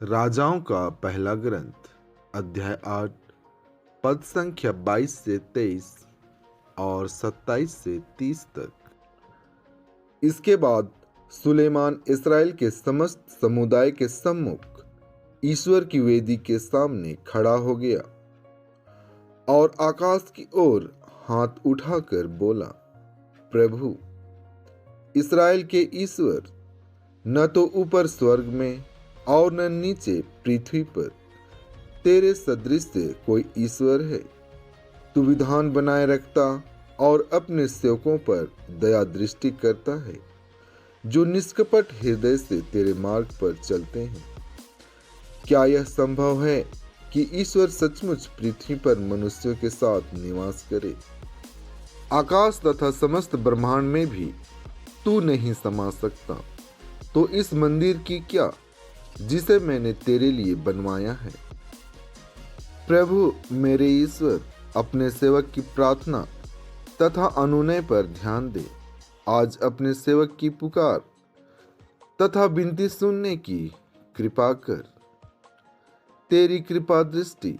राजाओं का पहला ग्रंथ अध्याय 8 पद संख्या 22 से 23 और 27 से 30 तक। इसके बाद सुलेमान इस्राएल के समस्त समुदाय के सम्मुख ईश्वर की वेदी के सामने खड़ा हो गया और आकाश की ओर हाथ उठाकर बोला, प्रभु इस्राएल के ईश्वर, न तो ऊपर स्वर्ग में और न नीचे पृथ्वी पर तेरे सदृश कोई ईश्वर है। तू विधान बनाए रखता और अपने सेवकों पर दया दृष्टि करता है, जो निष्कपट हृदय से तेरे मार्ग पर चलते हैं। क्या यह संभव है कि ईश्वर सचमुच पृथ्वी पर मनुष्यों के साथ निवास करे? आकाश तथा समस्त ब्रह्मांड में भी तू नहीं समा सकता, तो इस मंदिर की क्या जिसे मैंने तेरे लिए बनवाया है। प्रभु मेरे ईश्वर, अपने सेवक की प्रार्थना तथा अनुनय पर ध्यान दे। आज अपने सेवक की पुकार तथा विनती सुनने की कृपा कर। तेरी कृपा दृष्टि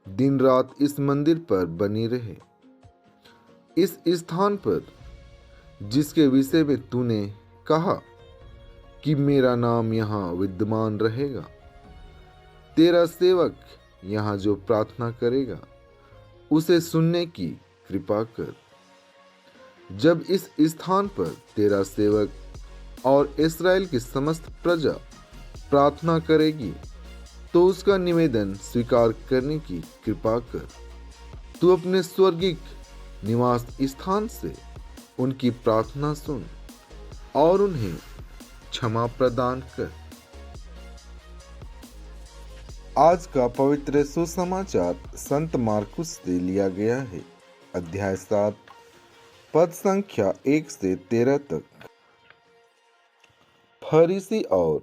दिन रात इस मंदिर पर बनी रहे, इस स्थान पर जिसके विषय में तूने कहा कि मेरा नाम यहाँ विद्यमान रहेगा। तेरा सेवक यहाँ जो प्रार्थना करेगा उसे सुनने की कृपा कर। जब इस स्थान पर तेरा सेवक और इस्राएल की समस्त प्रजा प्रार्थना करेगी, तो उसका निवेदन स्वीकार करने की कृपा कर। तू अपने स्वर्गिक निवास स्थान से उनकी प्रार्थना सुन और उन्हें क्षमा प्रदान कर। आज का पवित्र सुसमाचार संत मार्कुस से लिया गया है। अध्याय 7 पद संख्या 1 से 13 तक। फरीसी और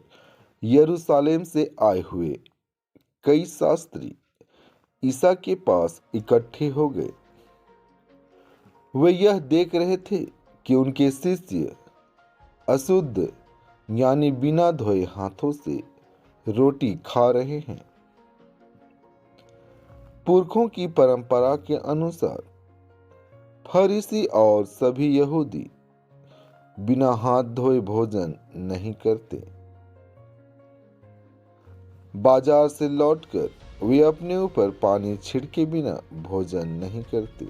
यरूशलेम से आए हुए कई शास्त्री ईसा के पास इकट्ठे हो गए। वे यह देख रहे थे कि उनके शिष्य अशुद्ध यानी बिना धोए हाथों से रोटी खा रहे हैं। पुरखों की परंपरा के अनुसार फरीसी और सभी यहूदी बिना हाथ धोए भोजन नहीं करते। बाजार से लौटकर वे अपने ऊपर पानी छिड़के बिना भोजन नहीं करते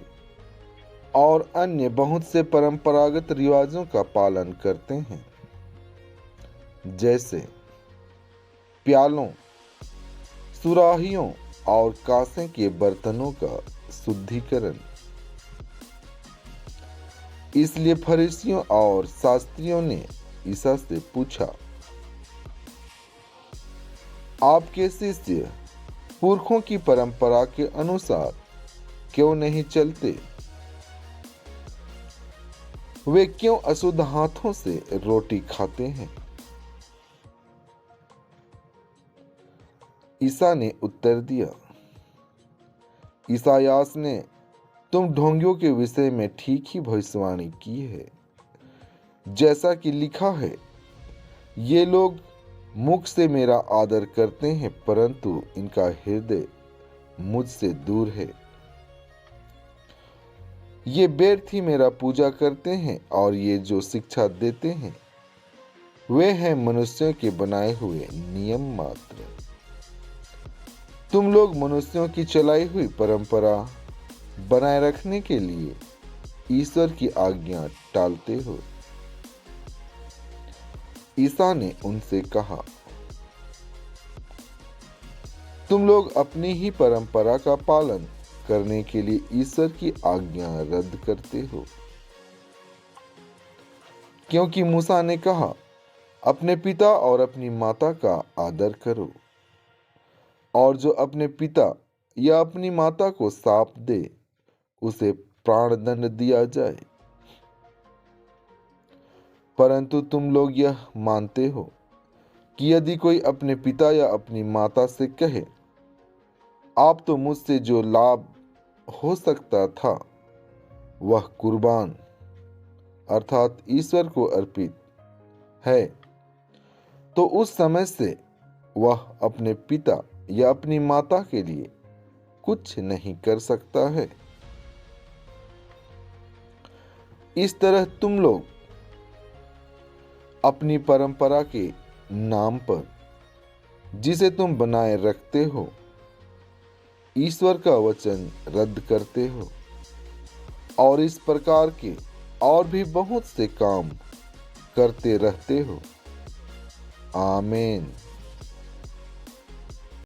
और अन्य बहुत से परंपरागत रिवाजों का पालन करते हैं, जैसे प्यालों, सुराहियों और कांसे के बर्तनों का शुद्धिकरण। इसलिए फरीसियों और शास्त्रियों ने ईसा से पूछा, आपके शिष्य पुरखों की परंपरा के अनुसार क्यों नहीं चलते? वे क्यों अशुद्ध हाथों से रोटी खाते हैं? ईसा ने उत्तर दिया, ईसायास ने तुम ढोंगियों के विषय में ठीक ही भविष्यवाणी की है, जैसा कि लिखा है, ये लोग मुख से मेरा आदर करते हैं, परंतु इनका हृदय मुझसे दूर है। ये व्यर्थ ही मेरा पूजा करते हैं और ये जो शिक्षा देते हैं वे हैं मनुष्यों के बनाए हुए नियम मात्र। तुम लोग मनुष्यों की चलाई हुई परंपरा बनाए रखने के लिए ईश्वर की आज्ञा टालते हो। ईसा ने उनसे कहा, तुम लोग अपनी ही परंपरा का पालन करने के लिए ईश्वर की आज्ञा रद्द करते हो। क्योंकि मूसा ने कहा, अपने पिता और अपनी माता का आदर करो, और जो अपने पिता या अपनी माता को शाप दे उसे प्राणदंड दिया जाए। परंतु तुम लोग यह मानते हो कि यदि कोई अपने पिता या अपनी माता से कहे, आप तो मुझसे जो लाभ हो सकता था वह कुर्बान अर्थात ईश्वर को अर्पित है, तो उस समय से वह अपने पिता या अपनी माता के लिए कुछ नहीं कर सकता है। इस तरह तुम लोग अपनी परंपरा के नाम पर, जिसे तुम बनाए रखते हो, ईश्वर का वचन रद्द करते हो और इस प्रकार के और भी बहुत से काम करते रहते हो। आमीन।